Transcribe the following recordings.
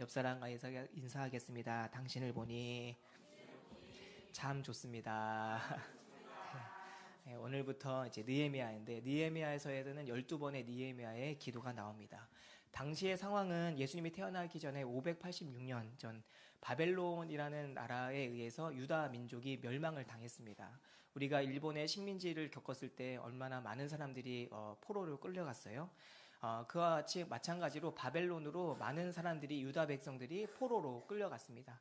옆사람과 인사하겠습니다. 당신을 보니 참 좋습니다. 네, 오늘부터 이제 느헤미야인데 느헤미야에서에는 12번의 느헤미야의 기도가 나옵니다. 당시의 상황은 예수님이 태어나기 전에 586년 전 바벨론이라는 나라에 의해서 유다 민족이 멸망을 당했습니다. 우리가 일본의 식민지를 겪었을 때 얼마나 많은 사람들이 포로로 끌려갔어요. 그와 같이 마찬가지로 바벨론으로 많은 사람들이 유다 백성들이 포로로 끌려갔습니다.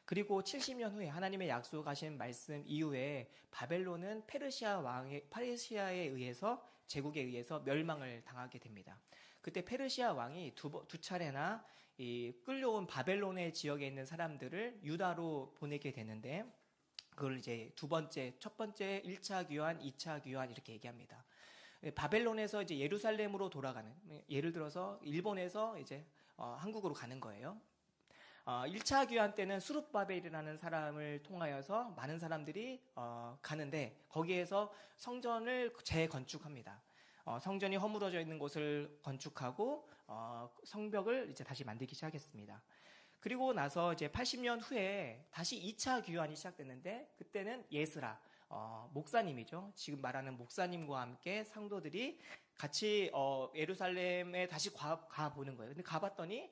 그리고 70년 후에 하나님의 약속하신 말씀 이후에 바벨론은 페르시아에 의해서 제국에 의해서 멸망을 당하게 됩니다. 그때 페르시아 왕이 두 차례나 이 끌려온 바벨론의 지역에 있는 사람들을 유다로 보내게 되는데 그걸 이제 첫 번째 1차 귀환, 2차 귀환 이렇게 얘기합니다. 바벨론에서 이제 예루살렘으로 돌아가는, 예를 들어서 일본에서 이제 한국으로 가는 거예요. 1차 귀환 때는 수룹바벨이라는 사람을 통하여서 많은 사람들이 가는데 거기에서 성전을 재건축합니다. 성전이 허물어져 있는 곳을 건축하고 성벽을 이제 다시 만들기 시작했습니다. 그리고 나서 이제 80년 후에 다시 2차 귀환이 시작됐는데 그때는 예스라 목사님이죠. 지금 말하는 목사님과 함께 상도들이 같이 예루살렘에 다시 가보는 거예요. 근데 가봤더니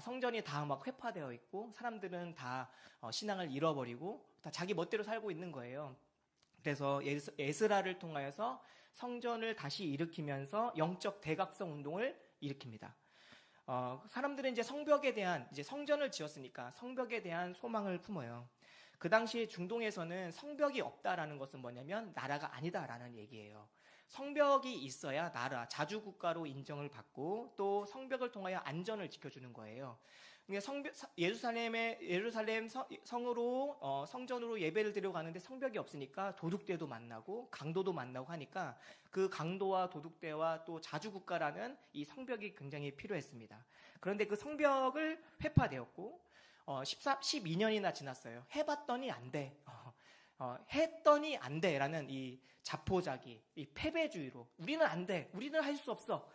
성전이 다 막 회파되어 있고 사람들은 다 신앙을 잃어버리고 다 자기 멋대로 살고 있는 거예요. 그래서 에스라를 통하여서 성전을 다시 일으키면서 영적 대각성 운동을 일으킵니다. 사람들은 이제 이제 성전을 지었으니까 성벽에 대한 소망을 품어요. 그 당시 중동에서는 성벽이 없다라는 것은 뭐냐면 나라가 아니다라는 얘기예요. 성벽이 있어야 나라, 자주국가로 인정을 받고 또 성벽을 통하여 안전을 지켜주는 거예요. 예루살렘 성으로 성전으로 예배를 드리러 가는데 성벽이 없으니까 도둑대도 만나고 강도도 만나고 하니까 그 강도와 도둑대와 또 자주국가라는 이 성벽이 굉장히 필요했습니다. 그런데 그 성벽을 회파되었고 12년이나 지났어요. 해봤더니 안 돼. 했더니 안 돼. 라는 이 자포자기, 이 패배주의로. 우리는 안 돼. 우리는 할 수 없어.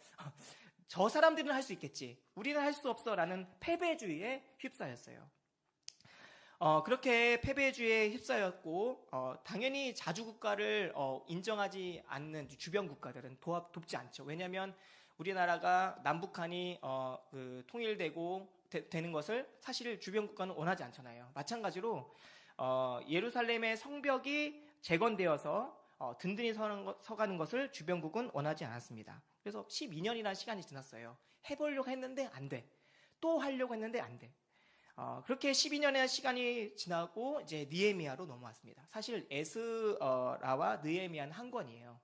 저 사람들은 할 수 있겠지. 우리는 할 수 없어. 라는 패배주의에 휩싸였어요. 그렇게 패배주의에 휩싸였고, 당연히 자주국가를 인정하지 않는 주변 국가들은 돕지 않죠. 왜냐하면 우리나라가 남북한이 통일되고 되는 것을 사실 주변 국가는 원하지 않잖아요. 마찬가지로 예루살렘의 성벽이 재건되어서 든든히 서가는 것을 주변국은 원하지 않았습니다. 그래서 12년이라는 시간이 지났어요. 해보려고 했는데 안 돼. 또 하려고 했는데 안 돼. 그렇게 12년의 시간이 지나고 이제 느헤미야로 넘어왔습니다. 사실 에스라와 느헤미야는 한 권이에요.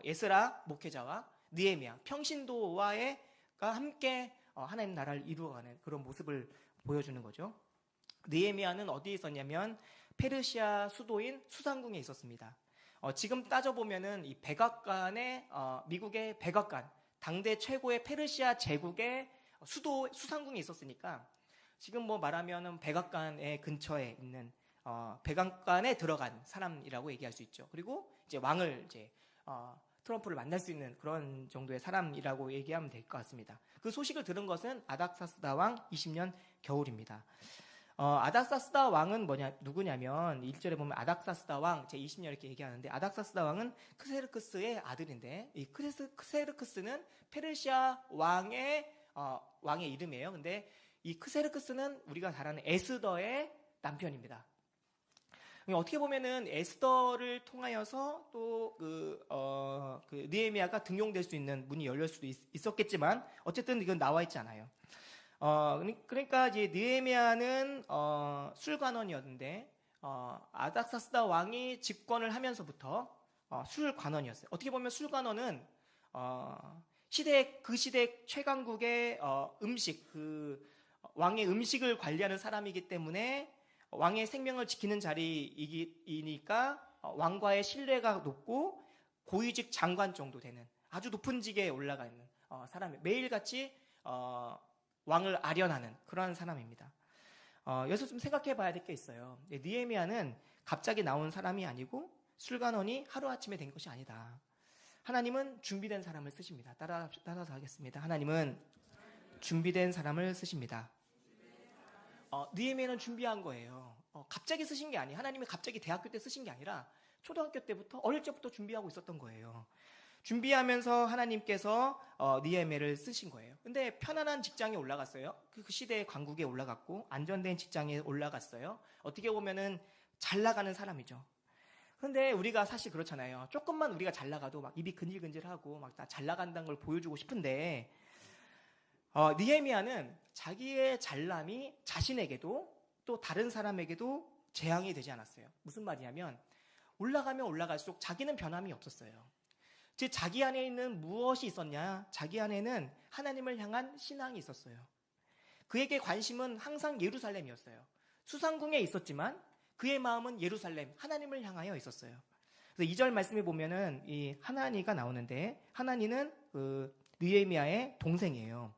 에스라 목회자와 느헤미야 평신도와가 함께 하나님 나라를 이루어가는 그런 모습을 보여주는 거죠. 느헤미야는 어디에 있었냐면 페르시아 수도인 수상궁에 있었습니다. 지금 따져보면은 이 백악관의 미국의 백악관 당대 최고의 페르시아 제국의 수도 수상궁에 있었으니까 지금 뭐 말하면은 백악관의 근처에 있는 백악관에 들어간 사람이라고 얘기할 수 있죠. 그리고 이제 왕을 이제 트럼프를 만날 수 있는 그런 정도의 사람이라고 얘기하면 될 것 같습니다. 그 소식을 들은 것은 아닥사스다 왕 20년 겨울입니다. 아닥사스다 왕은 누구냐면 1절에 보면 아닥사스다 왕 제20년 이렇게 얘기하는데 아닥사스다 왕은 크세르크스의 아들인데 이 크세르크스는 페르시아 왕의 이름이에요. 근데 이 크세르크스는 우리가 잘 아는 에스더의 남편입니다. 어떻게 보면은 에스더를 통하여서 또 느헤미야가 등용될 수 있는 문이 열릴 수도 있었겠지만 어쨌든 이건 나와 있지 않아요. 그러니까 이제 느헤미야는 술관원이었는데 아닥사스다 왕이 집권을 하면서부터 술관원이었어요. 어떻게 보면 술관원은 그 시대 최강국의 왕의 음식을 관리하는 사람이기 때문에 왕의 생명을 지키는 자리이니까 왕과의 신뢰가 높고 고위직 장관 정도 되는 아주 높은 직에 올라가 있는 사람이 매일같이 왕을 아련하는 그런 사람입니다. 여기서 좀 생각해 봐야 될 게 있어요. 느헤미야는 갑자기 나온 사람이 아니고 술관원이 하루아침에 된 것이 아니다. 하나님은 준비된 사람을 쓰십니다. 따라서 하겠습니다. 하나님은 준비된 사람을 쓰십니다. 느헤미야는 준비한 거예요. 갑자기 쓰신 게 아니에요. 하나님이 갑자기 대학교 때 쓰신 게 아니라 초등학교 때부터 어릴 적부터 준비하고 있었던 거예요. 준비하면서 하나님께서 느헤미야를 쓰신 거예요. 근데 편안한 직장에 올라갔어요. 그 시대의 관국에 올라갔고 안전된 직장에 올라갔어요. 어떻게 보면은 잘 나가는 사람이죠. 그런데 우리가 사실 그렇잖아요. 조금만 우리가 잘 나가도 막 입이 근질근질하고 막 나 잘 나간다는 걸 보여주고 싶은데 느헤미야는 자기의 잘남이 자신에게도 또 다른 사람에게도 재앙이 되지 않았어요. 무슨 말이냐면 올라가면 올라갈수록 자기는 변함이 없었어요. 즉 자기 안에 있는 무엇이 있었냐? 자기 안에는 하나님을 향한 신앙이 있었어요. 그에게 관심은 항상 예루살렘이었어요. 수상궁에 있었지만 그의 마음은 예루살렘, 하나님을 향하여 있었어요. 그래서 2절 말씀에 보면은 이 하나니가 나오는데 하나니는 느헤미야의 동생이에요.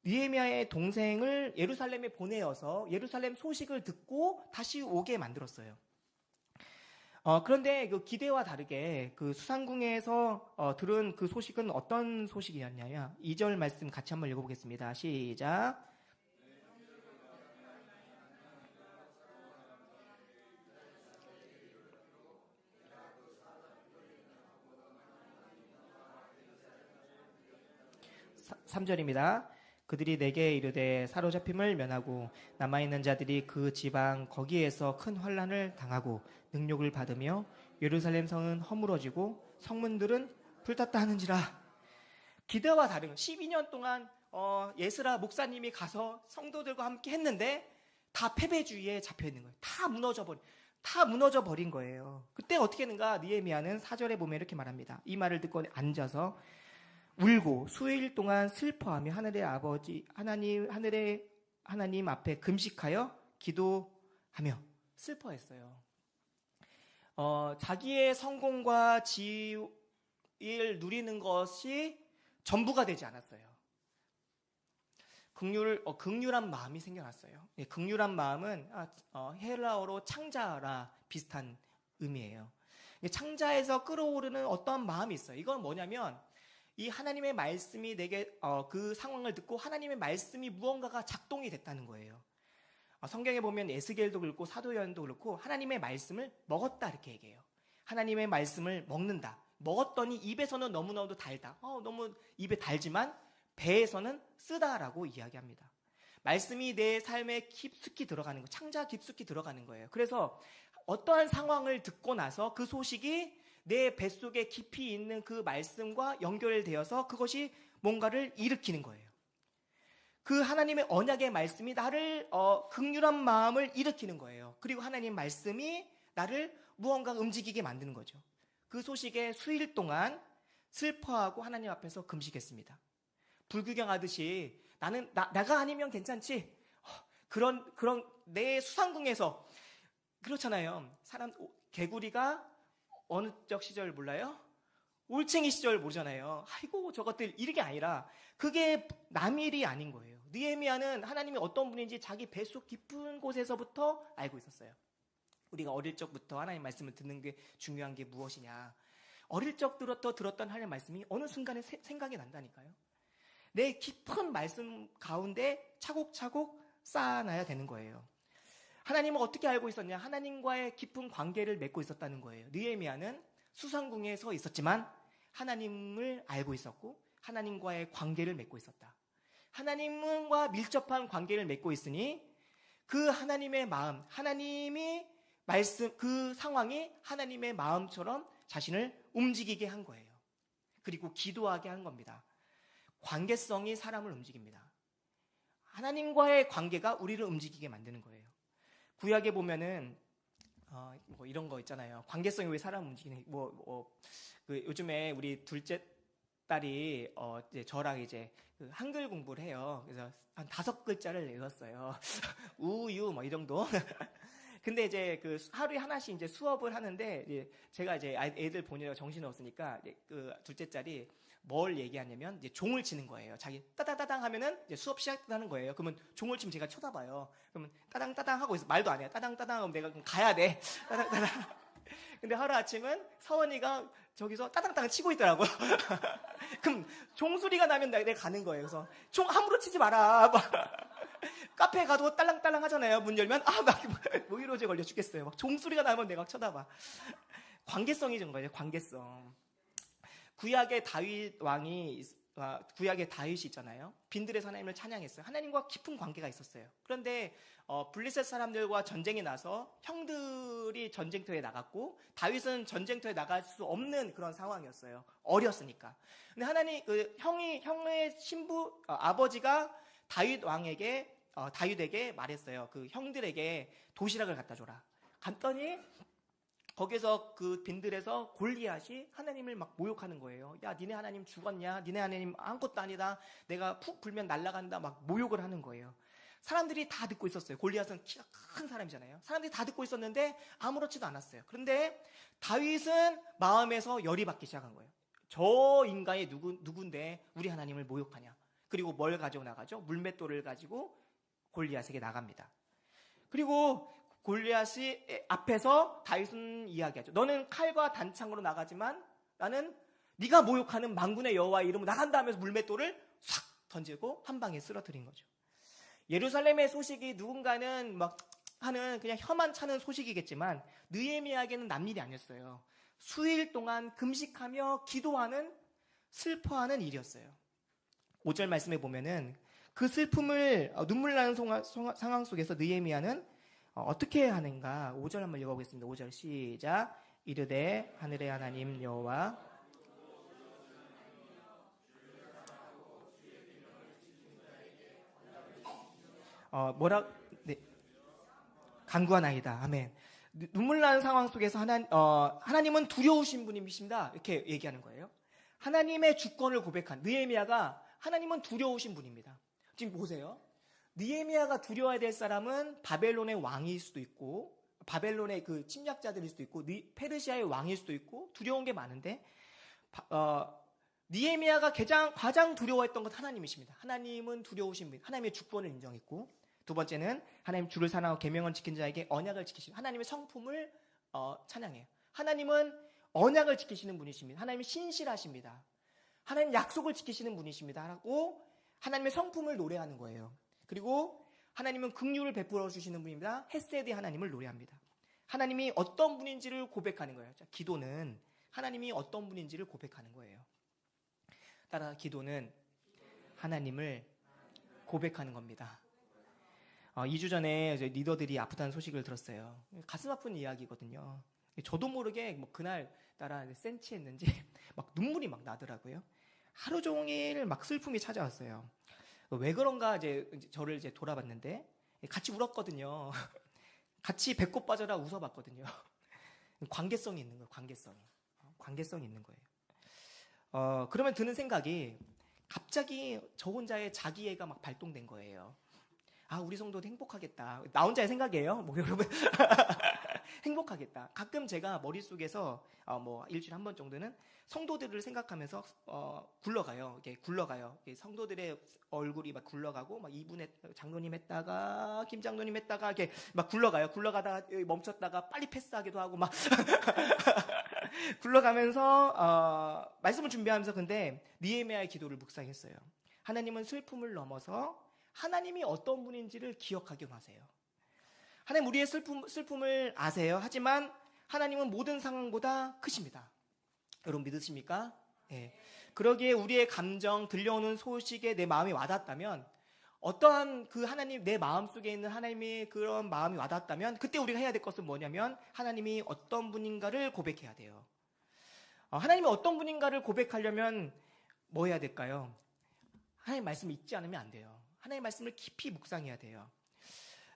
느헤미야의 동생을 예루살렘에 보내어서 예루살렘 소식을 듣고 다시 오게 만들었어요. 그런데 그 기대와 다르게 그 수상궁에서 들은 그 소식은 어떤 소식이었냐면 2절 말씀 같이 한번 읽어보겠습니다. 시작. 3절입니다. 그들이 내게 이르되 사로잡힘을 면하고 남아있는 자들이 그 지방 거기에서 큰 환난을 당하고 능욕을 받으며 예루살렘 성은 허물어지고 성문들은 불탔다 하는지라. 기대와 다른 12년 동안 예스라 목사님이 가서 성도들과 함께 했는데 다 패배주의에 잡혀있는 거예요. 다 무너져 버린 거예요. 그때 어떻게 했는가? 느헤미야는 4절에 보면 이렇게 말합니다. 이 말을 듣고 앉아서 울고 수일 동안 슬퍼하며 하늘의 아버지 하늘의 하나님 앞에 금식하여 기도하며 슬퍼했어요. 자기의 성공과 지위를 누리는 것이 전부가 되지 않았어요. 긍휼한 마음이 생겨났어요. 긍휼한 마음은 헬라어로 창자라 비슷한 의미예요. 창자에서 끌어오르는 어떤 마음이 있어요. 이건 뭐냐면 이 하나님의 말씀이 내게 그 상황을 듣고 하나님의 말씀이 무언가가 작동이 됐다는 거예요. 성경에 보면 에스겔도 그렇고 사도요한도 그렇고 하나님의 말씀을 먹었다 이렇게 얘기해요. 하나님의 말씀을 먹는다. 먹었더니 입에서는 너무너무 달다. 너무 입에 달지만 배에서는 쓰다라고 이야기합니다. 말씀이 내 삶에 깊숙이 들어가는 거, 창자 깊숙이 들어가는 거예요. 그래서 어떠한 상황을 듣고 나서 그 소식이 내 뱃속에 깊이 있는 그 말씀과 연결되어서 그것이 뭔가를 일으키는 거예요. 그 하나님의 언약의 말씀이 나를 긍휼한 마음을 일으키는 거예요. 그리고 하나님 말씀이 나를 무언가 움직이게 만드는 거죠. 그 소식에 수일 동안 슬퍼하고 하나님 앞에서 금식했습니다. 불구경하듯이 내가 아니면 괜찮지. 그런 내 수상궁에서 그렇잖아요. 개구리가 어느 적 시절 몰라요? 올챙이 시절 모르잖아요. 아이고 저것들 이런 게 아니라 그게 남의 일이 아닌 거예요. 느헤미야는 하나님이 어떤 분인지 자기 뱃속 깊은 곳에서부터 알고 있었어요. 우리가 어릴 적부터 하나님 말씀을 듣는 게 중요한 게 무엇이냐. 어릴 적 들었던 하나님 말씀이 어느 순간에 생각이 난다니까요. 내 깊은 말씀 가운데 차곡차곡 쌓아놔야 되는 거예요. 하나님은 어떻게 알고 있었냐? 하나님과의 깊은 관계를 맺고 있었다는 거예요. 느헤미야는 수상궁에 서 있었지만 하나님을 알고 있었고 하나님과의 관계를 맺고 있었다. 하나님과 밀접한 관계를 맺고 있으니 그 하나님의 마음, 하나님이 말씀, 그 상황이 하나님의 마음처럼 자신을 움직이게 한 거예요. 그리고 기도하게 한 겁니다. 관계성이 사람을 움직입니다. 하나님과의 관계가 우리를 움직이게 만드는 거예요. 구약에 보면은 뭐 이런 거 있잖아요. 관계성이 왜 사람 움직이는? 그 요즘에 우리 둘째 딸이 이제 저랑 이제 그 한글 공부를 해요. 그래서 한 5글자를 외웠어요. 우유 뭐 이 정도. 근데 이제 그 하루에 하나씩 이제 수업을 하는데 이제 제가 이제 애들 보느라 정신이 없으니까 그 둘째 딸이 뭘 얘기하냐면 이제 종을 치는 거예요. 자기 따다다당 하면은 이제 수업 시작하는 거예요. 그러면 종을 치면 제가 쳐다봐요. 그러면 따당따당 하고 있어. 말도 안 해요. 따당따당 하면 내가 그럼 가야 돼. 따당따당. 근데 하루 아침은 서원이가 저기서 따당따당 치고 있더라고요. 그럼 종 소리가 나면 내가 가는 거예요. 그래서 종 함부로 치지 마라. 카페에 가도 딸랑딸랑 하잖아요. 문 열면 막 노이로제 걸려 죽겠어요. 막 종소리가 나면 내가 막 쳐다봐. 관계성이 준 거예요. 관계성. 구약의 다윗이 있잖아요. 빈들에서 하나님을 찬양했어요. 하나님과 깊은 관계가 있었어요. 그런데 블레셋 사람들과 전쟁이 나서 형들이 전쟁터에 나갔고 다윗은 전쟁터에 나갈 수 없는 그런 상황이었어요. 어렸으니까. 근데 하나님 형의 신부 아버지가 다윗에게 말했어요. 그 형들에게 도시락을 갖다 줘라. 갔더니 거기서 그 빈들에서 골리앗이 하나님을 막 모욕하는 거예요. 야, 니네 하나님 죽었냐? 니네 하나님 아무것도 아니다. 내가 푹 불면 날아간다. 막 모욕을 하는 거예요. 사람들이 다 듣고 있었어요. 골리앗은 키가 큰 사람이잖아요. 사람들이 다 듣고 있었는데 아무렇지도 않았어요. 그런데 다윗은 마음에서 열이 받기 시작한 거예요. 저 인간이 누군데 우리 하나님을 모욕하냐? 그리고 뭘 가지고 나가죠? 물맷돌을 가지고 골리앗에게 나갑니다. 그리고 골리앗이 앞에서 다윗은 이야기하죠. 너는 칼과 단창으로 나가지만 나는 네가 모욕하는 만군의 여호와의 이름으로 나간다 하면서 물맷돌을 싹 던지고 한 방에 쓰러뜨린 거죠. 예루살렘의 소식이 누군가는 막 하는 그냥 혀만 차는 소식이겠지만 느헤미야에게는 남일이 아니었어요. 수일 동안 금식하며 기도하는 슬퍼하는 일이었어요. 5절 말씀에 보면은 그 슬픔을 눈물 나는 상황 속에서 느헤미야는 어떻게 하는가? 5절 한번 읽어보겠습니다. 5절 시작. 이르되 하늘의 하나님 여호와 네. 간구하나이다. 아멘. 눈물 나는 상황 속에서 하나님은 두려우신 분이십니다. 이렇게 얘기하는 거예요. 하나님의 주권을 고백한 느헤미야가 하나님은 두려우신 분입니다. 지금 보세요. 느헤미야가 두려워야 될 사람은 바벨론의 왕일 수도 있고 바벨론의 그 침략자들일 수도 있고 페르시아의 왕일 수도 있고 두려운 게 많은데 느헤미야가 가장 두려워했던 것 하나님이십니다. 하나님은 두려우신 분, 하나님의 주권을 인정했고 두 번째는 하나님 주를 사랑하고 계명을 지킨 자에게 언약을 지키시는 하나님의 성품을 찬양해요. 하나님은 언약을 지키시는 분이십니다. 하나님은 신실하십니다. 하나님 약속을 지키시는 분이십니다. 하고 하나님의 성품을 노래하는 거예요. 그리고 하나님은 긍휼을 베풀어 주시는 분입니다. 헤세드의 하나님을 노래합니다. 하나님이 어떤 분인지를 고백하는 거예요. 자, 기도는 하나님이 어떤 분인지를 고백하는 거예요. 따라 기도는 하나님을 고백하는 겁니다. 2주 전에 리더들이 아프다는 소식을 들었어요. 가슴 아픈 이야기거든요. 저도 모르게 뭐 그날 따라 센치했는지 막 눈물이 막 나더라고요. 하루 종일 막 슬픔이 찾아왔어요. 왜 그런가 저를 돌아봤는데 같이 울었거든요. 같이 배꼽 빠져라 웃어봤거든요. 관계성이 있는 거예요. 관계성이 있는 거예요. 그러면 드는 생각이 갑자기 저 혼자의 자기애가 막 발동된 거예요. 아, 우리 성도도 행복하겠다. 나 혼자의 생각이에요. 뭐 여러분 행복하겠다. 가끔 제가 머릿속에서 뭐 일주일에 한 번 정도는 성도들을 생각하면서 굴러가요. 성도들의 얼굴이 막 굴러가고 막 이분의 장로님 했다가 김 장로님 했다가 이렇게 막 굴러가다가 멈췄다가 빨리 패스하기도 하고 막 굴러가면서 말씀을 준비하면서 근데 느헤미야의 기도를 묵상했어요. 하나님은 슬픔을 넘어서 하나님이 어떤 분인지를 기억하게 하세요. 하나님 우리의 슬픔을 아세요. 하지만 하나님은 모든 상황보다 크십니다. 여러분 믿으십니까? 네. 그러기에 우리의 감정, 들려오는 소식에 내 마음이 와닿았다면 어떠한 그 하나님 내 마음속에 있는 하나님의 그런 마음이 와닿았다면 그때 우리가 해야 될 것은 뭐냐면 하나님이 어떤 분인가를 고백해야 돼요. 하나님이 어떤 분인가를 고백하려면 뭐 해야 될까요? 하나님 말씀을 잊지 않으면 안 돼요. 하나님의 말씀을 깊이 묵상해야 돼요.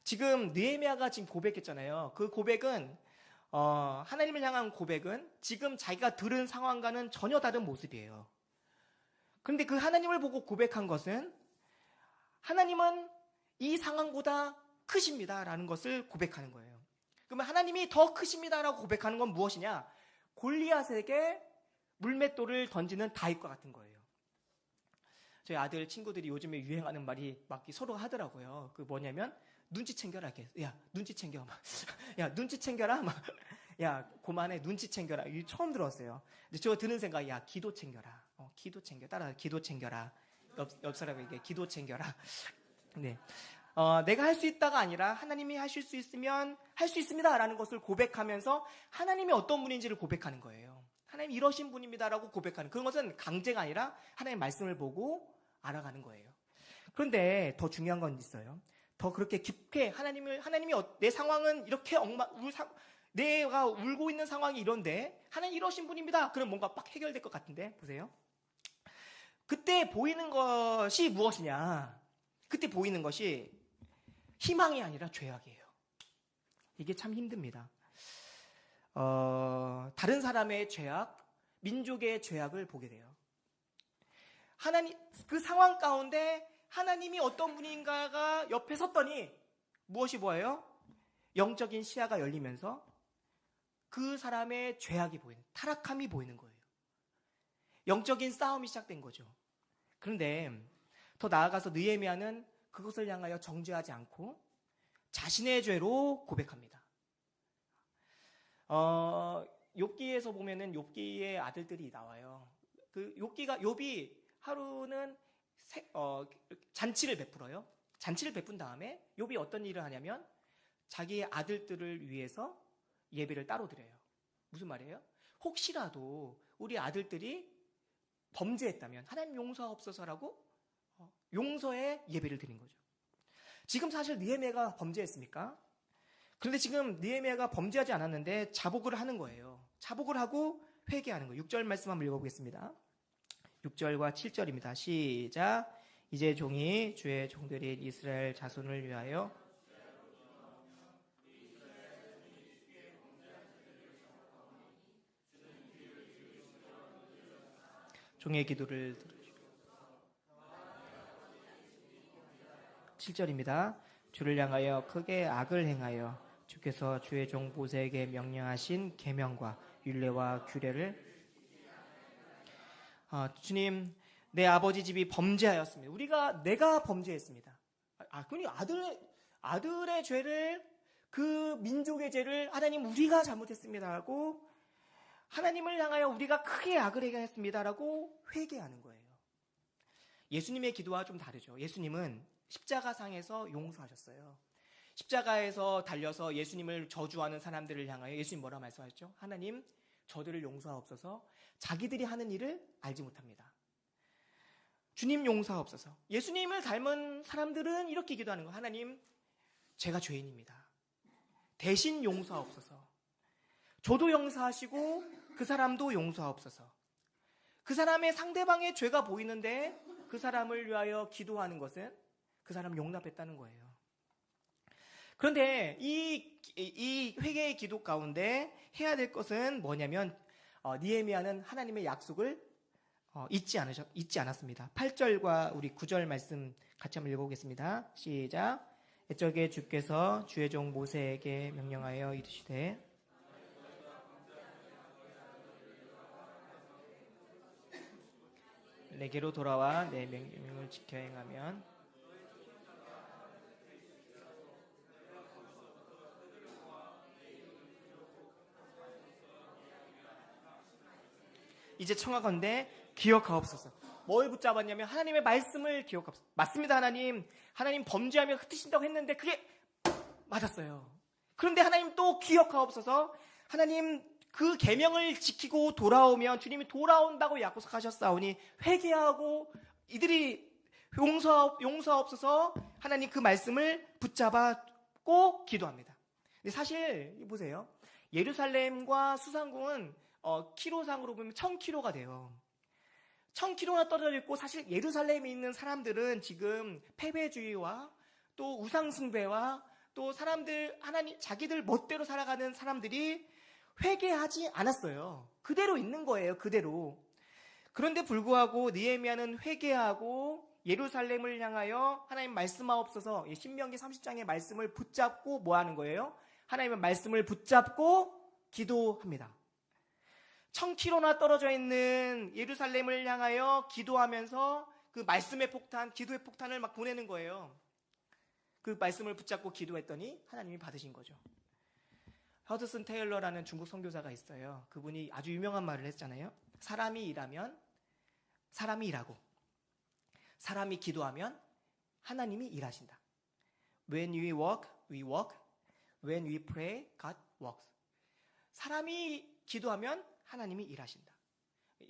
지금 느헤미야가 지금 고백했잖아요. 그 고백은 하나님을 향한 고백은 지금 자기가 들은 상황과는 전혀 다른 모습이에요. 그런데 그 하나님을 보고 고백한 것은 하나님은 이 상황보다 크십니다라는 것을 고백하는 거예요. 그러면 하나님이 더 크십니다라고 고백하는 건 무엇이냐? 골리앗에게 물맷돌을 던지는 다윗과 같은 거예요. 저희 아들 친구들이 요즘에 유행하는 말이 막 서로 하더라고요. 그 뭐냐면 눈치 챙겨라. 이렇게. 야, 눈치 챙겨. 막. 야, 눈치 챙겨라. 막. 야, 그만해. 눈치 챙겨라. 이거 처음 들었어요. 근데 저 드는 생각, 야, 기도 챙겨라. 기도 챙겨. 따라 기도 챙겨라. 옆 사람에게 기도 챙겨라. 네. 내가 할 수 있다가 아니라 하나님이 하실 수 있으면 할 수 있습니다라는 것을 고백하면서 하나님이 어떤 분인지를 고백하는 거예요. 하나님 이러신 분입니다라고 고백하는, 그런 것은 강제가 아니라 하나님의 말씀을 보고 알아가는 거예요. 그런데 더 중요한 건 있어요. 더 그렇게 깊게 하나님이 내 상황은 이렇게 내가 울고 있는 상황이 이런데 하나님 이러신 분입니다. 그럼 뭔가 빡 해결될 것 같은데, 보세요. 그때 보이는 것이 무엇이냐? 그때 보이는 것이 희망이 아니라 죄악이에요. 이게 참 힘듭니다. 다른 사람의 죄악, 민족의 죄악을 보게 돼요. 하나님, 그 상황 가운데 하나님이 어떤 분인가가 옆에 섰더니 무엇이 보여요? 영적인 시야가 열리면서 그 사람의 죄악이 보이는, 타락함이 보이는 거예요. 영적인 싸움이 시작된 거죠. 그런데 더 나아가서 느헤미야는 그것을 향하여 정죄하지 않고 자신의 죄로 고백합니다. 욥기에서 보면은 욥기의 아들들이 나와요. 그 욥이 하루는 잔치를 베풀어요. 잔치를 베푼 다음에 욥이 어떤 일을 하냐면 자기의 아들들을 위해서 예배를 따로 드려요. 무슨 말이에요? 혹시라도 우리 아들들이 범죄했다면 하나님 용서하옵소서라고 용서의 예배를 드린 거죠. 지금 사실 느헤미야가 범죄했습니까? 그런데 지금 느헤미야가 범죄하지 않았는데 자복을 하는 거예요. 자복을 하고 회개하는 거예요. 6절 말씀 한번 읽어보겠습니다. 6절과 7절입니다. 시작. 이제 종이 주의 종들인 이스라엘 자손을 위하여 종의 기도를 7절입니다. 주를 향하여 크게 악을 행하여 주께서 주의 종 모세에게 명령하신 계명과 율례와 규례를 주님, 내 아버지 집이 범죄하였습니다. 내가 범죄했습니다. 그러니 아들의 죄를, 그 민족의 죄를 하나님 우리가 잘못했습니다라고, 하나님을 향하여 우리가 크게 악을 행했습니다라고 회개하는 거예요. 예수님의 기도와 좀 다르죠. 예수님은 십자가상에서 용서하셨어요. 십자가에서 달려서 예수님을 저주하는 사람들을 향하여 예수님 뭐라 말씀하셨죠? 하나님, 저들을 용서하옵소서. 자기들이 하는 일을 알지 못합니다. 주님 용서하옵소서. 예수님을 닮은 사람들은 이렇게 기도하는 거예요. 하나님, 제가 죄인입니다. 대신 용서하옵소서. 저도 용서하시고 그 사람도 용서하옵소서. 그 사람의 상대방의 죄가 보이는데 그 사람을 위하여 기도하는 것은 그 사람을 용납했다는 거예요. 그런데 이 회개의 기도 가운데 해야 될 것은 뭐냐면 느헤미야는 하나님의 약속을 잊지 않았습니다. 8절과 우리 9절 말씀 같이 한번 읽어보겠습니다. 시작. 옛적에 주께서 주의 종 모세에게 명령하여 이르시되 내게로 돌아와 내 명령을 지켜 행하면 이제 청하건대 기억하옵소서. 뭘 붙잡았냐면 하나님의 말씀을 기억하옵소서. 맞습니다. 하나님 범죄하며 흩으신다고 했는데 그게 맞았어요. 그런데 하나님 또 기억하옵소서. 하나님 그 계명을 지키고 돌아오면 주님이 돌아온다고 약속하셨사오니 회개하고 이들이 용서하옵소서. 하나님 그 말씀을 붙잡았고 기도합니다. 근데 사실 보세요. 예루살렘과 수상궁은 키로상으로 보면 1000km가 돼요. 1000km나 떨어져 있고, 사실 예루살렘에 있는 사람들은 지금 패배주의와 또 우상숭배와 또 자기들 멋대로 살아가는 사람들이 회개하지 않았어요. 그대로 있는 거예요. 그대로. 그런데 불구하고 느헤미야는 회개하고 예루살렘을 향하여 하나님 말씀하옵소서, 신명기 30장의 말씀을 붙잡고 뭐 하는 거예요? 하나님의 말씀을 붙잡고 기도합니다. 1000km나 떨어져 있는 예루살렘을 향하여 기도하면서 그 말씀의 폭탄, 기도의 폭탄을 막 보내는 거예요. 그 말씀을 붙잡고 기도했더니 하나님이 받으신 거죠. 허드슨 테일러라는 중국 선교사가 있어요. 그분이 아주 유명한 말을 했잖아요. 사람이 일하면 사람이 일하고, 사람이 기도하면 하나님이 일하신다. When we walk, we walk. When we pray, God works. 사람이 기도하면 하나님이 일하신다.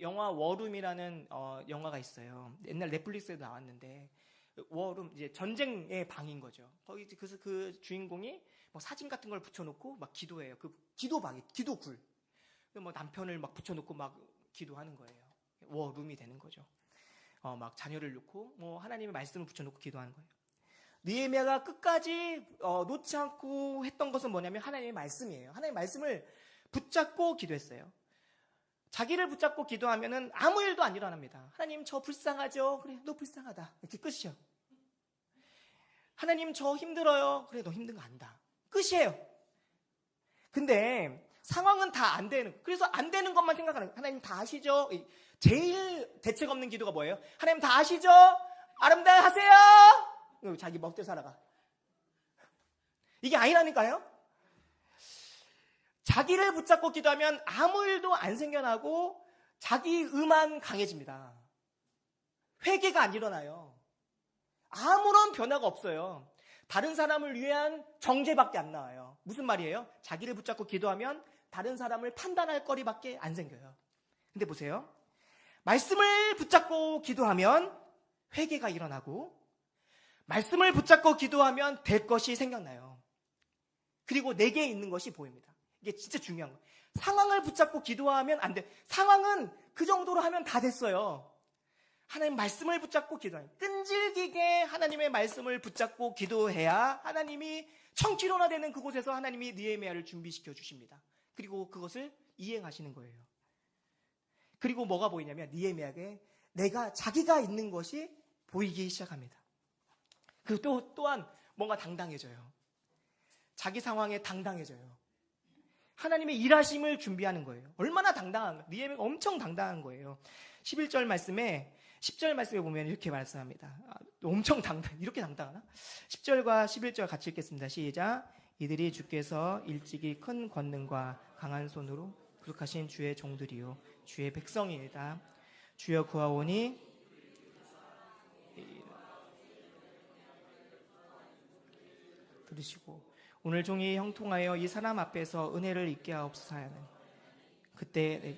영화 워룸이라는 영화가 있어요. 옛날 넷플릭스에도 나왔는데 워룸 이제 전쟁의 방인 거죠. 거기 그래서 그 주인공이 뭐 사진 같은 걸 붙여놓고 막 기도해요. 그 기도방이 기도굴. 뭐 남편을 막 붙여놓고 막 기도하는 거예요. 워룸이 되는 거죠. 막 자녀를 놓고 뭐 하나님의 말씀을 붙여놓고 기도하는 거예요. 느헤미야가 끝까지 놓지 않고 했던 것은 뭐냐면 하나님의 말씀이에요. 하나님의 말씀을 붙잡고 기도했어요. 자기를 붙잡고 기도하면은 아무 일도 안 일어납니다. 하나님 저 불쌍하죠? 그래 너 불쌍하다. 이렇게 끝이요. 하나님 저 힘들어요. 그래 너 힘든 거 안다. 끝이에요. 근데 상황은 다 안 되는, 그래서 안 되는 것만 생각하는 거예요. 하나님 다 아시죠? 제일 대책 없는 기도가 뭐예요? 하나님 다 아시죠? 아름다워 하세요. 자기 멋대로 살아가. 이게 아니라니까요. 자기를 붙잡고 기도하면 아무 일도 안 생겨나고 자기 의만 강해집니다. 회개가 안 일어나요. 아무런 변화가 없어요. 다른 사람을 위한 정죄밖에 안 나와요. 무슨 말이에요? 자기를 붙잡고 기도하면 다른 사람을 판단할 거리밖에 안 생겨요. 근데 보세요. 말씀을 붙잡고 기도하면 회개가 일어나고 말씀을 붙잡고 기도하면 될 것이 생각나요. 그리고 내게 있는 것이 보입니다. 이게 진짜 중요한 거예요. 상황을 붙잡고 기도하면 안 돼. 상황은 그 정도로 하면 다 됐어요. 하나님 말씀을 붙잡고 기도해요. 끈질기게 하나님의 말씀을 붙잡고 기도해야 하나님이 1000km나 되는 그곳에서 하나님이 느헤미야를 준비시켜 주십니다. 그리고 그것을 이행하시는 거예요. 그리고 뭐가 보이냐면 느헤미야에게 자기가 있는 것이 보이기 시작합니다. 그리고 또한 뭔가 당당해져요. 자기 상황에 당당해져요. 하나님의 일하심을 준비하는 거예요. 얼마나 당당한가. 느헤미야가 엄청 당당한 거예요. 10절 말씀에 보면 이렇게 말씀합니다. 엄청 이렇게 당당하나? 10절과 11절 같이 읽겠습니다. 시작. 이들이 주께서 일찍이 큰 권능과 강한 손으로 구속하신 주의 종들이요 주의 백성이다. 주여 구하오니 들으시고 오늘 종이 형통하여 이 사람 앞에서 은혜를 잊게 하옵소서 하는 그때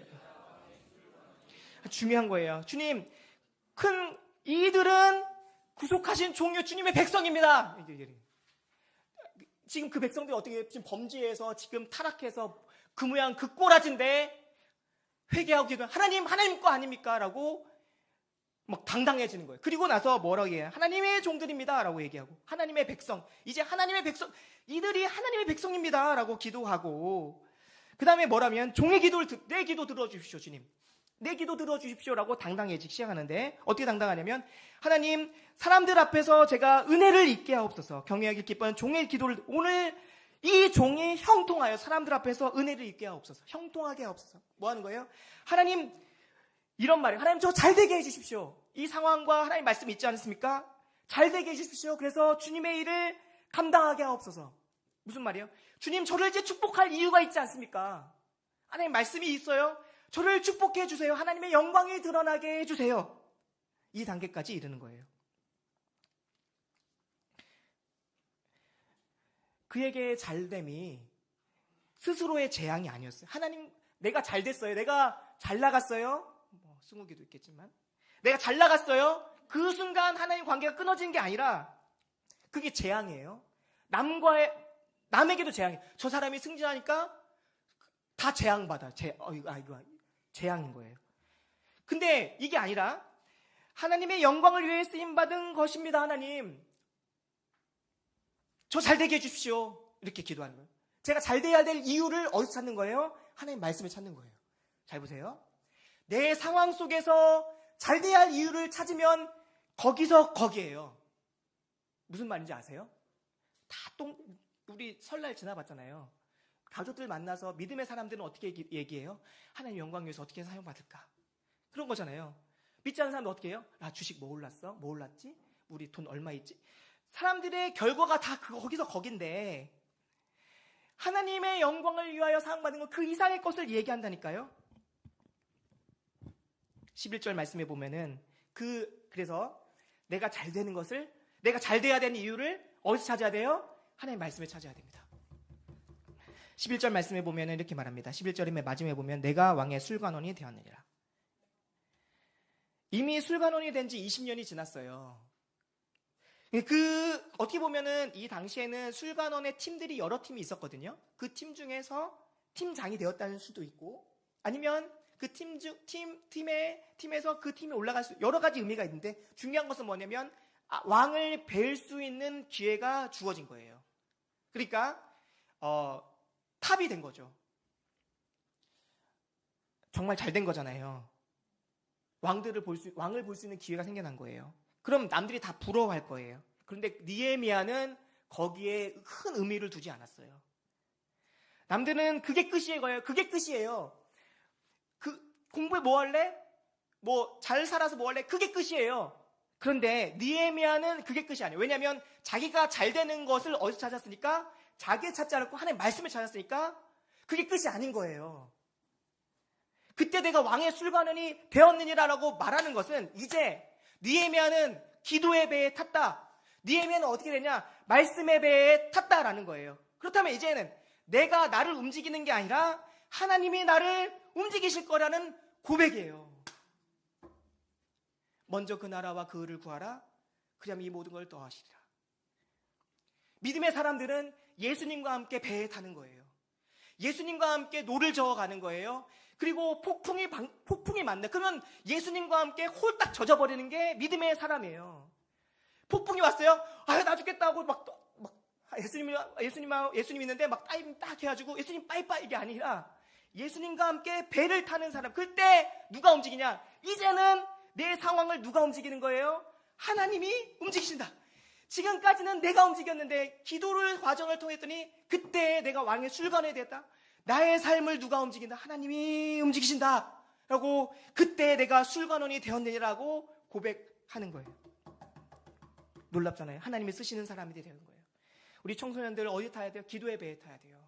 내가 중요한 거예요. 주님, 이들은 구속하신 종이요 주님의 백성입니다. 지금 그 백성들이 어떻게 지금 범죄해서 지금 타락해서 그 모양 그 꼬라진데 회개하고 기도 하나님 거 아닙니까? 라고 막 당당해지는 거예요. 그리고 나서 뭐라고 얘기해요? 하나님의 종들입니다 라고 얘기하고 하나님의 백성, 이제 하나님의 백성, 이들이 하나님의 백성입니다 라고 기도하고 그 다음에 뭐라면 종의 기도를 내 기도 들어주십시오 주님, 내 기도 들어주십시오라고 당당해지기 시작하는데 어떻게 당당하냐면 하나님 사람들 앞에서 제가 은혜를 잊게 하옵소서. 경외하기 기뻐하는 종의 기도를 오늘 이 종이 형통하여 사람들 앞에서 은혜를 잊게 하옵소서. 형통하게 하옵소서. 뭐 하는 거예요? 하나님 이런 말이에요. 하나님 저 잘되게 해주십시오. 이 상황과 하나님 말씀 있지 않습니까? 잘되게 해주십시오. 그래서 주님의 일을 감당하게 하옵소서. 무슨 말이에요? 주님 저를 이제 축복할 이유가 있지 않습니까? 하나님 말씀이 있어요. 저를 축복해 주세요. 하나님의 영광이 드러나게 해주세요. 이 단계까지 이르는 거예요. 그에게의 잘됨이 스스로의 재앙이 아니었어요. 하나님 내가 잘 됐어요. 내가 잘 나갔어요. 뭐 승우기도 있겠지만 내가 잘 나갔어요. 그 순간 하나님 관계가 끊어진 게 아니라 그게 재앙이에요. 남에게도 재앙이에요. 저 사람이 승진하니까 다 재앙받아. 재앙인 거예요. 근데 이게 아니라 하나님의 영광을 위해 쓰임받은 것입니다. 하나님 저 잘되게 해주십시오. 이렇게 기도하는 거예요. 제가 잘돼야 될 이유를 어디서 찾는 거예요? 하나님 말씀을 찾는 거예요. 잘 보세요. 내 상황 속에서 잘돼야 할 이유를 찾으면 거기에요. 무슨 말인지 아세요? 우리 설날 지나봤잖아요. 가족들 만나서 믿음의 사람들은 어떻게 얘기해요? 하나님 영광 위해서 어떻게 사용받을까? 그런 거잖아요. 믿지 않는 사람은 어떻게 해요? 주식 뭐 올랐어? 뭐 올랐지? 우리 돈 얼마 있지? 사람들의 결과가 다 거긴데 하나님의 영광을 위하여 사용받는 건 그 이상의 것을 얘기한다니까요. 11절 말씀에 보면은 그래서 내가 잘 되는 것을, 내가 잘 돼야 되는 이유를 어디서 찾아야 돼요? 하나님 말씀을 찾아야 됩니다. 11절 말씀에 보면 이렇게 말합니다. 11절의 마지막에 보면 내가 왕의 술관원이 되었느니라. 이미 술관원이 된 지 20년이 지났어요. 어떻게 보면은 이 당시에는 술관원의 팀들이 여러 팀이 있었거든요. 그 팀 중에서 팀장이 되었다는 수도 있고, 아니면 그 팀에서 그 팀이 올라갈 수, 여러 가지 의미가 있는데, 중요한 것은 뭐냐면, 왕을 뵐 수 있는 기회가 주어진 거예요. 그러니까, 탑이 된 거죠. 정말 잘 된 거잖아요. 왕을 볼 수 있는 기회가 생겨난 거예요. 그럼 남들이 다 부러워할 거예요. 그런데 느헤미야는 거기에 큰 의미를 두지 않았어요. 남들은 그게 끝이에요. 그게 끝이에요. 공부에 뭐 할래? 뭐 잘 살아서 뭐 할래? 그게 끝이에요. 그런데 느헤미야는 그게 끝이 아니에요. 왜냐하면 자기가 잘 되는 것을 어디서 찾았으니까? 자기를 찾지 않았고 하나님의 말씀을 찾았으니까 그게 끝이 아닌 거예요. 그때 내가 왕의 술관원이 되었느니라라고 말하는 것은 이제 느헤미야는 기도의 배에 탔다. 느헤미야는 어떻게 되냐? 말씀의 배에 탔다라는 거예요. 그렇다면 이제는 내가 나를 움직이는 게 아니라 하나님이 나를 움직이실 거라는 고백이에요. 먼저 그 나라와 그 의를 구하라. 그리하면 이 모든 걸 더하시리라. 믿음의 사람들은 예수님과 함께 배에 타는 거예요. 예수님과 함께 노를 저어가는 거예요. 그리고 폭풍이 만나. 그러면 예수님과 함께 홀딱 젖어버리는 게 믿음의 사람이에요. 폭풍이 왔어요. 나 죽겠다 하고 예수님 있는데 막 다이빙 딱 해가지고 예수님 빠이빠이 이게 아니라 예수님과 함께 배를 타는 사람. 그때 누가 움직이냐? 이제는 내 상황을 누가 움직이는 거예요? 하나님이 움직이신다. 지금까지는 내가 움직였는데 기도를 과정을 통했더니 그때 내가 왕의 술관원이 되었다. 나의 삶을 누가 움직인다? 하나님이 움직이신다. 라고 그때 내가 술관원이 되었느니라고 고백하는 거예요. 놀랍잖아요. 하나님이 쓰시는 사람이 되는 거예요. 우리 청소년들 어디 타야 돼요? 기도의 배에 타야 돼요.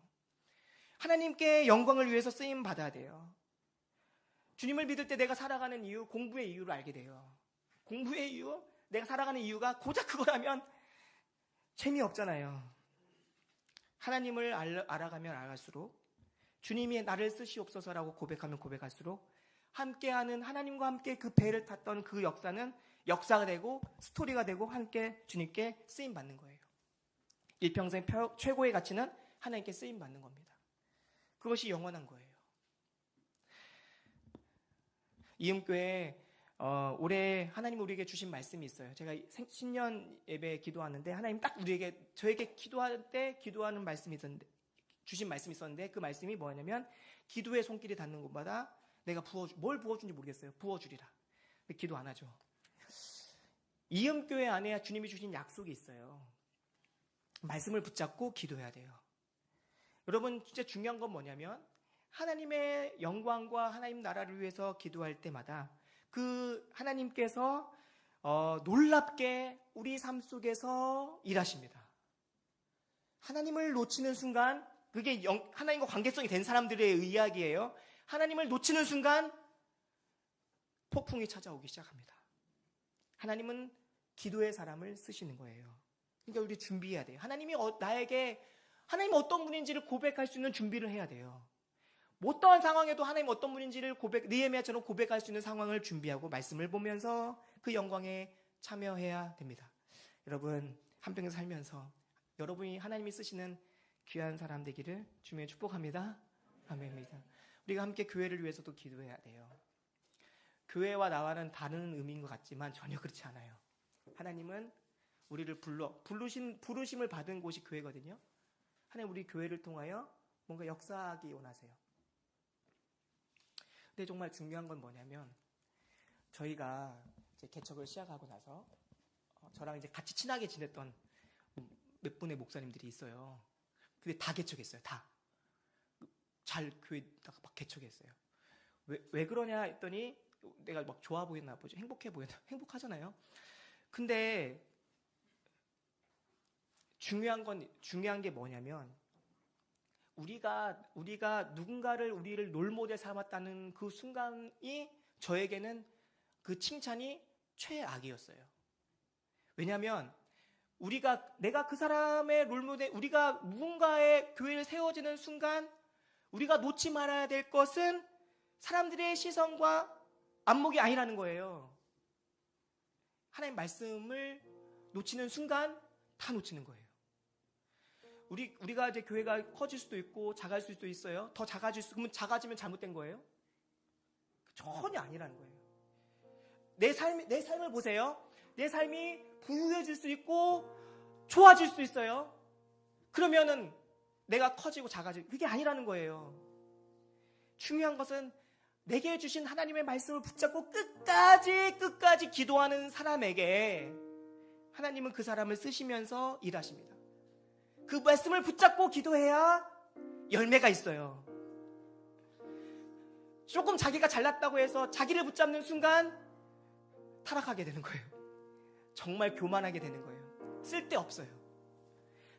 하나님께 영광을 위해서 쓰임 받아야 돼요. 주님을 믿을 때 내가 살아가는 이유, 공부의 이유를 알게 돼요. 공부의 이유? 내가 살아가는 이유가 고작 그거라면 재미없잖아요. 하나님을 알아가면 알아갈수록, 주님이 나를 쓰시옵소서라고 고백하면 고백할수록 함께하는 하나님과 함께 그 배를 탔던 그 역사는 역사가 되고 스토리가 되고 함께 주님께 쓰임받는 거예요. 일평생 최고의 가치는 하나님께 쓰임받는 겁니다. 그것이 영원한 거예요. 이음교회 올해 하나님 우리에게 주신 말씀이 있어요. 제가 신년 예배 기도하는데 하나님 딱 저에게 기도할 때 기도하는 말씀이 있었는데, 주신 말씀이 있었는데 그 말씀이 뭐냐면 기도의 손길이 닿는 곳마다 내가 뭘 부어준지 모르겠어요. 부어주리라. 근데 기도 안 하죠. 이음교회 안에 주님이 주신 약속이 있어요. 말씀을 붙잡고 기도해야 돼요. 여러분 진짜 중요한 건 뭐냐면 하나님의 영광과 하나님 나라를 위해서 기도할 때마다 그 하나님께서 놀랍게 우리 삶 속에서 일하십니다. 하나님을 놓치는 순간, 그게 하나님과 관계성이 된 사람들의 이야기예요. 하나님을 놓치는 순간 폭풍이 찾아오기 시작합니다. 하나님은 기도의 사람을 쓰시는 거예요. 그러니까 우리 준비해야 돼요. 하나님이 어떤 분인지를 고백할 수 있는 준비를 해야 돼요. 어떠한 상황에도 하나님 어떤 분인지를 느헤미야처럼 고백할 수 있는 상황을 준비하고 말씀을 보면서 그 영광에 참여해야 됩니다. 여러분 한평생 살면서 여러분이 하나님이 쓰시는 귀한 사람 되기를 주님의 축복합니다. 아멘입니다. 우리가 함께 교회를 위해서도 기도해야 돼요. 교회와 나와는 다른 의미인 것 같지만 전혀 그렇지 않아요. 하나님은 우리를 부르심을 받은 곳이 교회거든요. 하나님 우리 교회를 통하여 뭔가 역사하기 원하세요. 근데 정말 중요한 건 뭐냐면 저희가 이제 개척을 시작하고 나서 저랑 이제 같이 친하게 지냈던 몇 분의 목사님들이 있어요. 근데 다 개척했어요. 다. 잘 교회다가 막 개척했어요. 왜 그러냐 했더니 내가 막 좋아 보였나 보죠. 행복해 보였나? 행복하잖아요. 근데 중요한 게 뭐냐면 우리가 누군가를 우리를 롤모델 삼았다는 그 순간이 저에게는 그 칭찬이 최악이었어요. 왜냐하면 내가 그 사람의 롤모델, 우리가 누군가의 교회를 세워지는 순간 우리가 놓지 말아야 될 것은 사람들의 시선과 안목이 아니라는 거예요. 하나님 말씀을 놓치는 순간 다 놓치는 거예요. 우리가 이제 교회가 커질 수도 있고 작아질 수도 있어요. 더 작아질 수, 그러면 작아지면 잘못된 거예요? 전혀 아니라는 거예요. 내 삶을 보세요. 내 삶이 부유해질 수 있고 좋아질 수 있어요. 그러면은 내가 커지고 작아지고, 그게 아니라는 거예요. 중요한 것은 내게 주신 하나님의 말씀을 붙잡고 끝까지 기도하는 사람에게 하나님은 그 사람을 쓰시면서 일하십니다. 그 말씀을 붙잡고 기도해야 열매가 있어요. 조금 자기가 잘났다고 해서 자기를 붙잡는 순간 타락하게 되는 거예요. 정말 교만하게 되는 거예요. 쓸데없어요.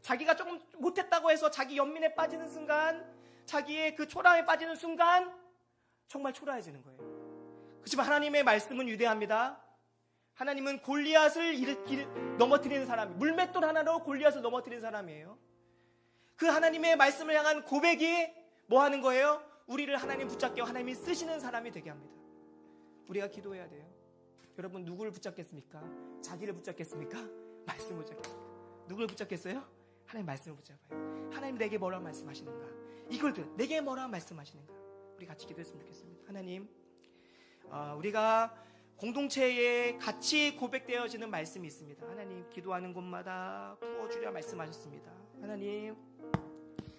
자기가 조금 못했다고 해서 자기 연민에 빠지는 순간, 자기의 그 초라함에 빠지는 순간 정말 초라해지는 거예요. 그렇지만 하나님의 말씀은 위대합니다. 하나님은 골리앗을 넘어뜨리는 사람, 물맷돌 하나로 골리앗을 넘어뜨리는 사람이에요. 그 하나님의 말씀을 향한 고백이 뭐 하는 거예요? 우리를 하나님 붙잡게 하나님이 쓰시는 사람이 되게 합니다. 우리가 기도해야 돼요. 여러분, 누구를 붙잡겠습니까? 자기를 붙잡겠습니까? 말씀을 붙잡겠습니까? 누구를 붙잡겠어요? 하나님 말씀을 붙잡아요. 하나님 내게 뭐라고 말씀하시는가? 이걸 내게 뭐라고 말씀하시는가? 우리 같이 기도했으면 좋겠습니다. 하나님, 우리가 공동체에 같이 고백되어지는 말씀이 있습니다. 하나님, 기도하는 곳마다 부어주려 말씀하셨습니다.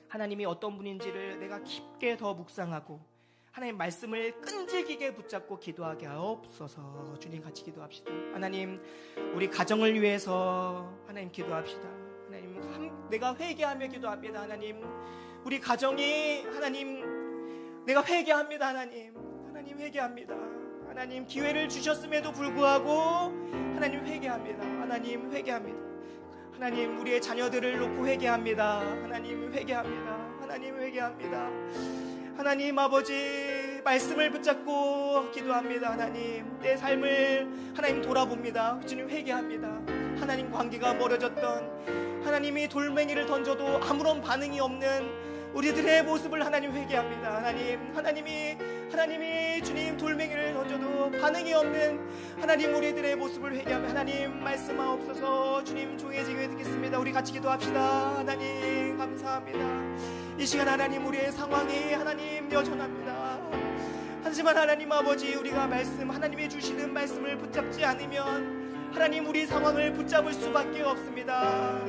하나님이 어떤 분인지를 내가 깊게 더 묵상하고 하나님 말씀을 끈질기게 붙잡고 기도하게 하옵소서. 주님, 같이 기도합시다. 하나님, 우리 가정을 위해서 하나님 기도합시다. 하나님, 내가 회개하며 기도합니다. 하나님, 우리 가정이 하나님, 내가 회개합니다. 하나님 회개합니다. 하나님, 기회를 주셨음에도 불구하고 하나님 회개합니다. 하나님 회개합니다. 하나님, 우리의 자녀들을 놓고 회개합니다. 하나님 회개합니다. 하나님 회개합니다. 하나님 아버지, 말씀을 붙잡고 기도합니다. 하나님, 내 삶을 하나님 돌아봅니다. 주님 회개합니다. 하나님, 관계가 멀어졌던, 하나님이 돌멩이를 던져도 아무런 반응이 없는 우리들의 모습을 하나님 회개합니다. 하나님이 주님 돌멩이를 던져도 반응이 없는 하나님 우리들의 모습을 회개하며 하나님 말씀하옵소서. 주님, 종의 지경에 듣겠습니다. 우리 같이 기도합시다. 하나님 감사합니다. 이 시간 하나님, 우리의 상황이 하나님 여전합니다. 하지만 하나님 아버지, 우리가 하나님이 주시는 말씀을 붙잡지 않으면 하나님, 우리 상황을 붙잡을 수밖에 없습니다.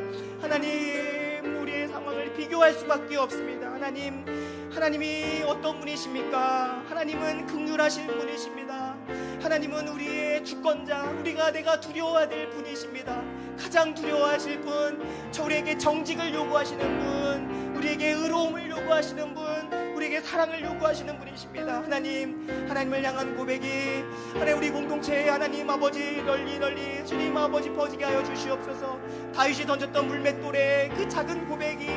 하나님, 우리의 상황을 비교할 수밖에 없습니다. 하나님이 어떤 분이십니까? 하나님은 긍휼하신 분이십니다. 하나님은 우리의 주권자, 내가 두려워야 될 분이십니다. 가장 두려워하실 분, 우리에게 정직을 요구하시는 분, 우리에게 의로움을 요구하시는 분, 우리에게 사랑을 요구하시는 분이십니다. 하나님을 향한 고백이 하나님, 우리 공동체에 하나님 아버지 널리 주님 아버지 퍼지게 하여 주시옵소서. 다윗이 던졌던 물맷돌에 그 작은 고백이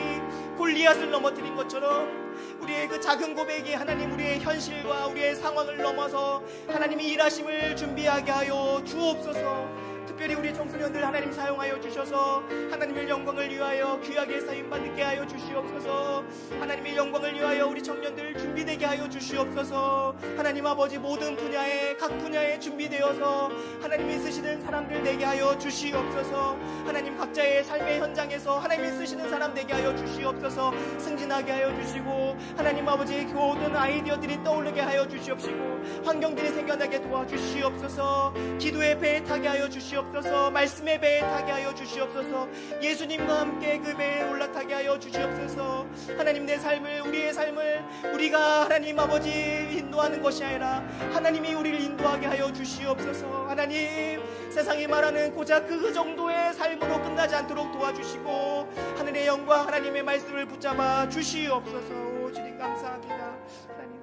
골리앗을 넘어뜨린 것처럼 우리의 그 작은 고백이 하나님, 우리의 현실과 우리의 상황을 넘어서 하나님이 일하심을 준비하게 하여 주옵소서. 특별히 우리 청소년들 하나님 사용하여 주셔서 하나님의 영광을 위하여 귀하게 사용받게 하여 주시옵소서. 하나님의 영광을 위하여 우리 청년들 준비되게 하여 주시옵소서. 하나님 아버지, 모든 분야에 각 분야에 준비되어서 하나님이 쓰시는 사람들 되게 하여 주시옵소서. 하나님, 각자의 삶의 현장에서 하나님이 쓰시는 사람 되게 하여 주시옵소서. 승진하게 하여 주시고 하나님 아버지, 모든 아이디어들이 떠오르게 하여 주시옵시고 환경들이 생겨나게 도와주시옵소서. 기도의 배에 타게 하여 주시옵소서. 말씀의 배에 타게 하여 주시옵소서. 예수님과 함께 그 배에 올라타게 하여 주시옵소서. 하나님, 우리의 삶을 우리가 하나님 아버지 인도하는 것이 아니라 하나님이 우리를 인도하게 하여 주시옵소서. 하나님, 세상이 말하는 고작 그 정도의 삶으로 끝나지 않도록 도와주시고 하늘의 영광, 하나님의 말씀을 붙잡아 주시옵소서. 주님 감사합니다. 하나님,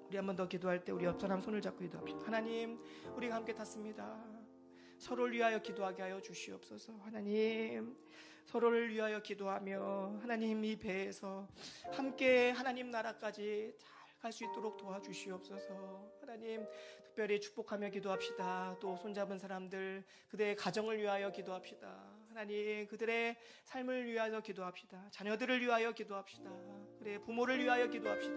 우리 한 번 더 기도할 때 우리 옆 사람 손을 잡고 기도합시다. 하나님, 우리가 함께 탔습니다. 서로를 위하여 기도하게 하여 주시옵소서. 하나님, 서로를 위하여 기도하며 하나님, 이 배에서 함께 하나님 나라까지 잘 갈 수 있도록 도와주시옵소서. 하나님, 특별히 축복하며 기도합시다. 또 손잡은 사람들, 그들의 가정을 위하여 기도합시다. 하나님, 그들의 삶을 위하여 기도합시다. 자녀들을 위하여 기도합시다. 그래, 부모를 위하여 기도합시다.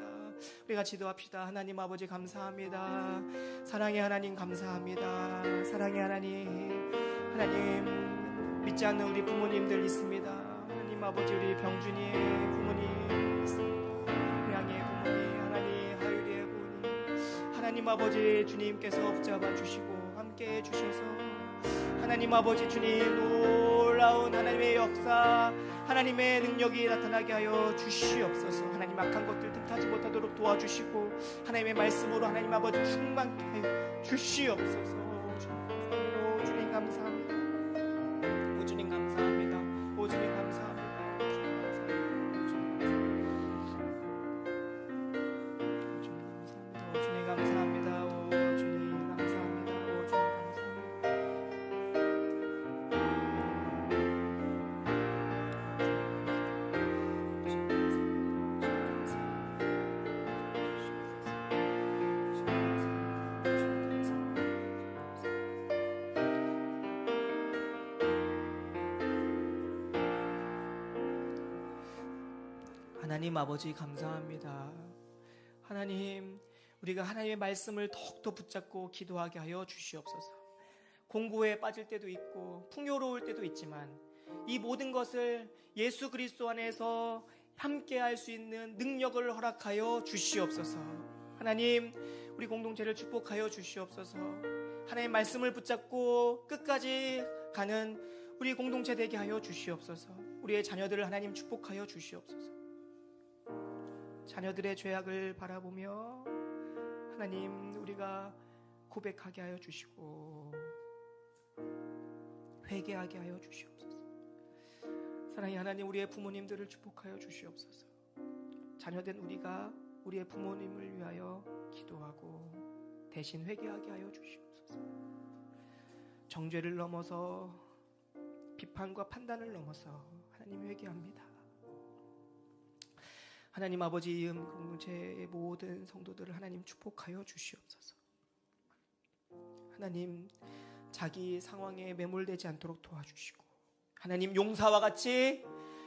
우리 같이 기도합시다. 하나님 아버지 감사합니다. 사랑의 하나님 감사합니다. 사랑의 하나님, 하나님 믿지 않는 우리 부모님들 있습니다. 하나님 아버지, 우리 병준이의 부모님 있습니다. 양의 부모님, 하나님 하율이의 부모님, 하나님 아버지 주님께서 붙잡아 주시고 함께해 주셔서 하나님 아버지 주님 놀라운 하나님의 역사, 하나님의 능력이 나타나게 하여 주시옵소서. 하나님 악한 것들 틈타지 못하도록 도와주시고 하나님의 말씀으로 하나님 아버지 충만케 하여 주시옵소서. 주님 감사합니다. 오 주님 감사합니다. 오 주님 감사합니다. 오 주님 감사합니다. 오 주님 감사합니다. 오 주님 하나님 아버지 감사합니다. 하나님, 우리가 하나님의 말씀을 더욱더 붙잡고 기도하게 하여 주시옵소서. 공고에 빠질 때도 있고 풍요로울 때도 있지만 이 모든 것을 예수 그리스도 안에서 함께 할 수 있는 능력을 허락하여 주시옵소서. 하나님, 우리 공동체를 축복하여 주시옵소서. 하나님의 말씀을 붙잡고 끝까지 가는 우리 공동체 되게 하여 주시옵소서. 우리의 자녀들을 하나님 축복하여 주시옵소서. 자녀들의 죄악을 바라보며 하나님, 우리가 고백하게 하여 주시고 회개하게 하여 주시옵소서. 사랑의 하나님, 우리의 부모님들을 축복하여 주시옵소서. 자녀된 우리가 우리의 부모님을 위하여 기도하고 대신 회개하게 하여 주시옵소서. 정죄를 넘어서 비판과 판단을 넘어서 하나님 회개합니다. 하나님 아버지, 이 공동체의 모든 성도들을 하나님 축복하여 주시옵소서. 하나님, 자기 상황에 매몰되지 않도록 도와주시고 하나님, 용사와 같이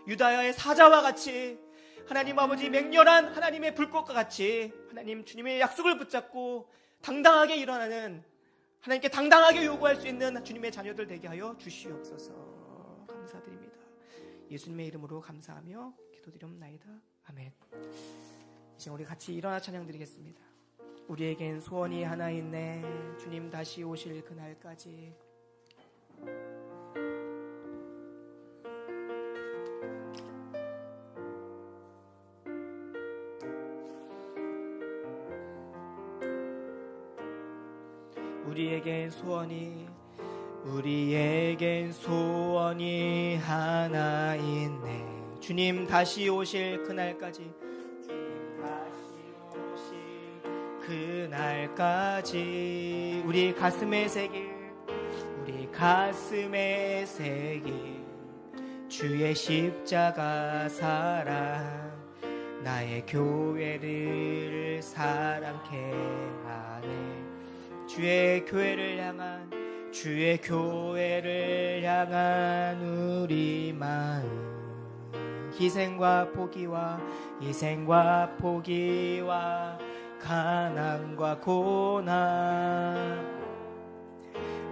유다야의 사자와 같이 하나님 아버지 맹렬한 하나님의 불꽃과 같이 하나님 주님의 약속을 붙잡고 당당하게 일어나는, 하나님께 당당하게 요구할 수 있는 주님의 자녀들 되게 하여 주시옵소서. 감사드립니다. 예수님의 이름으로 감사하며 기도드리옵나이다. 아멘. 이제 우리 같이 일어나 찬양 드리겠습니다. 우리에겐 소원이 하나 있네, 주님 다시 오실 그날까지. 우리에겐 소원이 하나 있네, 주님 다시 오실 그날까지. 주님 다시 오실 그날까지 우리 가슴에 새길 주의 십자가 사랑, 나의 교회를 사랑케 하네. 주의 교회를 향한 우리 마음, 희생과 포기와 가난과 고난,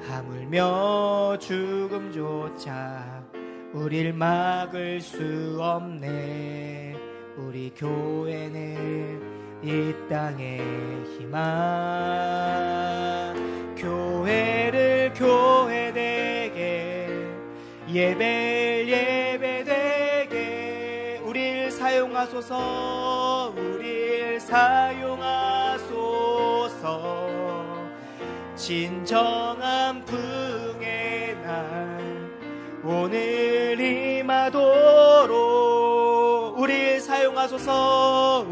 하물며 죽음조차 우릴 막을 수 없네. 우리 교회는 이 땅의 희망, 교회를 교회되게, 예배를 예배되게 우릴 사용하소서. 진정한 풍의 날 오늘 임하도록 우릴 사용하소서.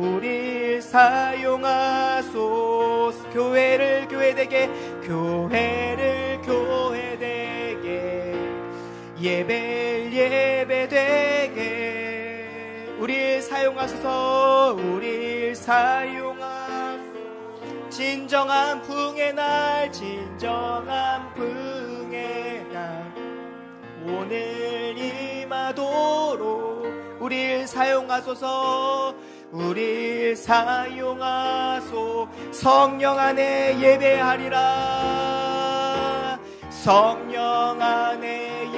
교회를 교회되게, 예배를 예배되게 우릴 사용하소서. 진정한 부흥의 날, 진정한 부흥의 날, 오늘 임하도록 우릴 사용하소서. 우릴 사용하소. 성령 안에 예배하리라. 성령 안에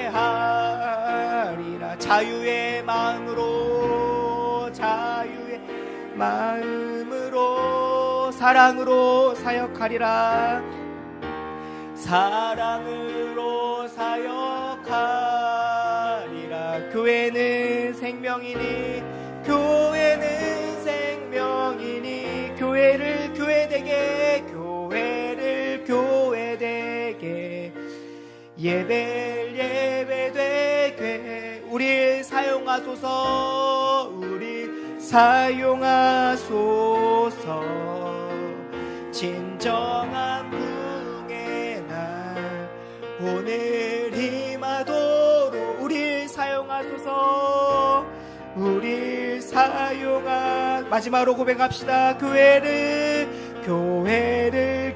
예배하리라. 자유의 마음으로, 자유의 마음으로, 사랑으로 사역하리라. 사랑으로 사역하리라. 교회는 생명이니, 교회는 생명이니, 교회를 교회되게, 교회를 교회되게, 예배를 예배되게 우릴 사용하소서. 우릴 사용하소서. 진정한 부흥의 날, 오늘 임하도록 우릴 사용하소서. 우릴 마지막으로 고백합시다. 교회를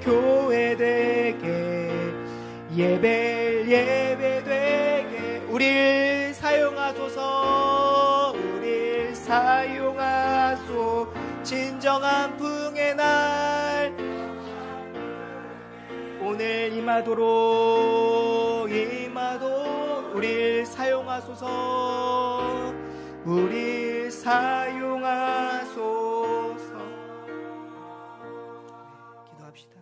교회되게, 예배를 예배되게 우릴 사용하소서. 우릴 사용하소. 진정한 부흥의 날, 오늘 임하도록 우릴 사용하소서. 우릴 사용하소서. 기도합시다.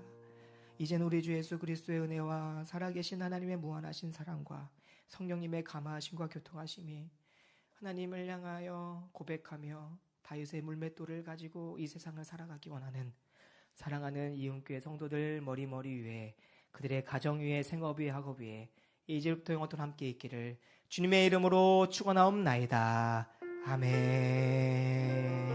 이제는 우리 주 예수 그리스도의 은혜와 살아계신 하나님의 무한하신 사랑과 성령님의 감화하심과 교통하심이 하나님을 향하여 고백하며 다윗의 물맷돌을 가지고 이 세상을 살아가기 원하는 사랑하는 이은교회 성도들 머리 위에, 그들의 가정 위에, 생업 위에, 학업 위에 이제부터 영원토록 함께 있기를 주님의 이름으로 축원하옵나이다. 아멘.